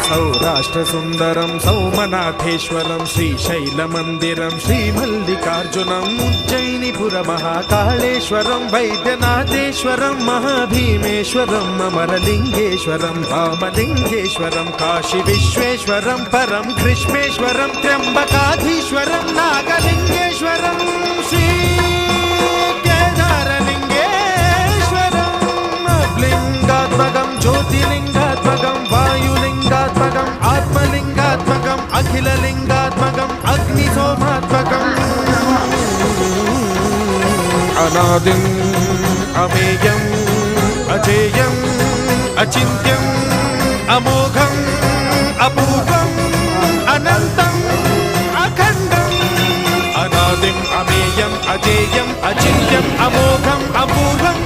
सौराष्ट्रसुन्दरं सौमनाथेश्वरं श्रीशैलमन्दिरं श्रीमल्लिकार्जुनम् उज्जयिनीपुरमहाकाळेश्वरं वैद्यनाथेश्वरं महाभीमेश्वरम् अमरलिङ्गेश्वरं वामलिङ्गेश्वरं काशीविश्वेश्वरं परं ग्रीष्मेश्वरं त्र्यम्बकाधीश्वरं नागलिङ्गेश्वरं श्री लिंगात्मकं ज्योतिलिंगात्मकं वायुलिंगात्मकं आत्मलिंगात्मकं अखिललिंगात्मकं अग्निसोमात्मकं अनादिं अमेयं अजेयं अचिन्त्यं अमोघं अपूर्वं अनन्तं अखण्डं अनादिं अमेयं अजेयं अचिन्त्यं अमोघं अपूर्वं